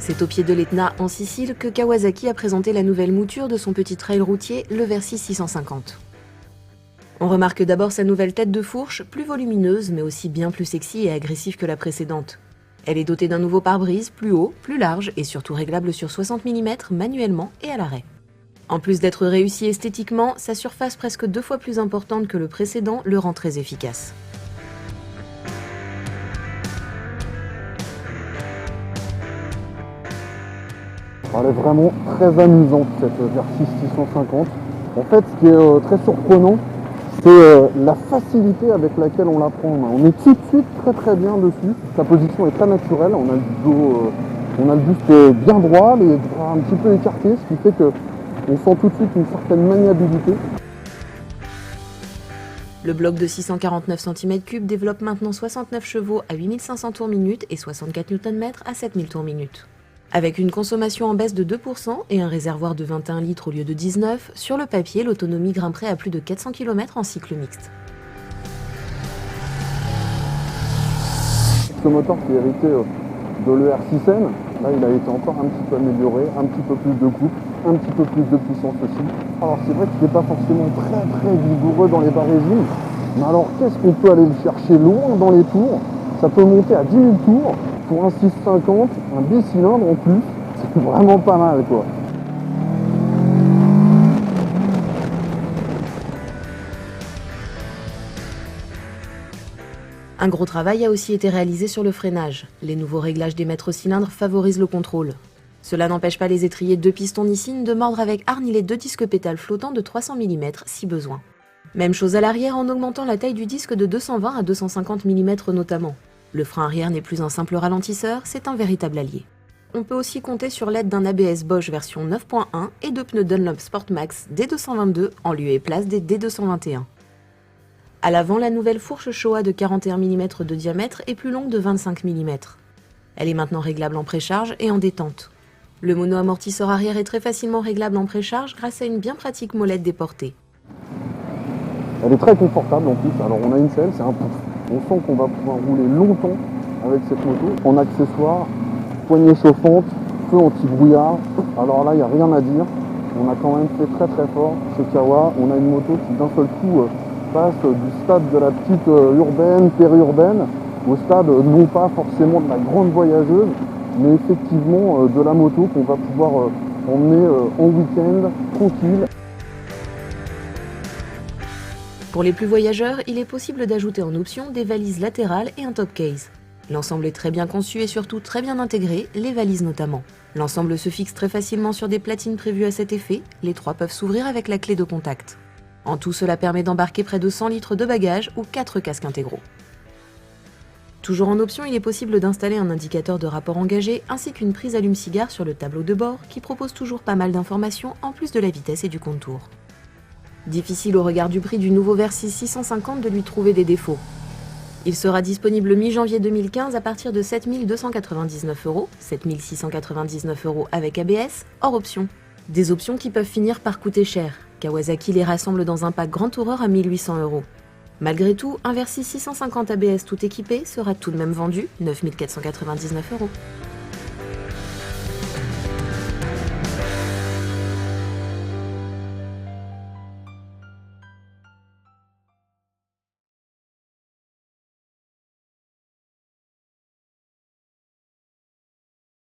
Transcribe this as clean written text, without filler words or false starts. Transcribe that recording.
C'est au pied de l'Etna, en Sicile, que Kawasaki a présenté la nouvelle mouture de son petit trail routier, le Versys 650. On remarque d'abord sa nouvelle tête de fourche, plus volumineuse, mais aussi bien plus sexy et agressive que la précédente. Elle est dotée d'un nouveau pare-brise, plus haut, plus large et surtout réglable sur 60 mm manuellement et à l'arrêt. En plus d'être réussi esthétiquement, sa surface presque 2 fois plus importante que le précédent le rend très efficace. Elle est vraiment très amusante cette Versys 650. En fait, ce qui est très surprenant, c'est la facilité avec laquelle on la prend en main. On est tout de suite très bien dessus. Sa position est très naturelle. On a le dos, on a le buste bien droit, les bras un petit peu écartés, ce qui fait qu'on sent tout de suite une certaine maniabilité. Le bloc de 649 cm3 développe maintenant 69 chevaux à 8500 tours minute et 64 Nm à 7000 tours minute. Avec une consommation en baisse de 2% et un réservoir de 21 litres au lieu de 19, sur le papier, l'autonomie grimperait à plus de 400 km en cycle mixte. Ce moteur qui est hérité de l'ER6N, là il a été encore un petit peu amélioré, un petit peu plus de couple, un petit peu plus de puissance aussi. Alors c'est vrai qu'il n'est pas forcément très vigoureux dans les bas régimes, mais alors qu'est-ce qu'on peut aller le chercher loin dans les tours? Ça peut monter à 10 000 tours. Pour un 650, un bicylindre en plus, c'est vraiment pas mal quoi. Un gros travail a aussi été réalisé sur le freinage. Les nouveaux réglages des mètres cylindres favorisent le contrôle. Cela n'empêche pas les étriers 2 pistons Nissin de mordre avec harnilés 2 disques pétales flottants de 300 mm si besoin. Même chose à l'arrière en augmentant la taille du disque de 220 à 250 mm notamment. Le frein arrière n'est plus un simple ralentisseur, c'est un véritable allié. On peut aussi compter sur l'aide d'un ABS Bosch version 9.1 et de pneus Dunlop Sportmax D222 en lieu et place des D221. À l'avant, la nouvelle fourche Showa de 41 mm de diamètre est plus longue de 25 mm. Elle est maintenant réglable en précharge et en détente. Le mono-amortisseur arrière est très facilement réglable en précharge grâce à une bien pratique molette déportée. Elle est très confortable en plus, alors on a une selle, c'est un pouf. On sent qu'on va pouvoir rouler longtemps avec cette moto. En accessoires, poignée chauffante, feu anti-brouillard. Alors là, il n'y a rien à dire. On a quand même fait très fort chez Kawa. On a une moto qui d'un seul coup passe du stade de la petite urbaine, périurbaine, au stade non pas forcément de la grande voyageuse, mais effectivement de la moto qu'on va pouvoir emmener en week-end, tranquille. Pour les plus voyageurs, il est possible d'ajouter en option des valises latérales et un top case. L'ensemble est très bien conçu et surtout très bien intégré, les valises notamment. L'ensemble se fixe très facilement sur des platines prévues à cet effet, les 3 peuvent s'ouvrir avec la clé de contact. En tout, cela permet d'embarquer près de 100 litres de bagages ou 4 casques intégraux. Toujours en option, il est possible d'installer un indicateur de rapport engagé ainsi qu'une prise allume-cigare sur le tableau de bord qui propose toujours pas mal d'informations en plus de la vitesse et du contour. Difficile au regard du prix du nouveau Versys 650 de lui trouver des défauts. Il sera disponible mi-janvier 2015 à partir de 7 299 €, 7 699 € avec ABS, hors option. Des options qui peuvent finir par coûter cher. Kawasaki les rassemble dans un pack Grand Tourer à 1 800 €. Malgré tout, un Versys 650 ABS tout équipé sera tout de même vendu 9 499 €.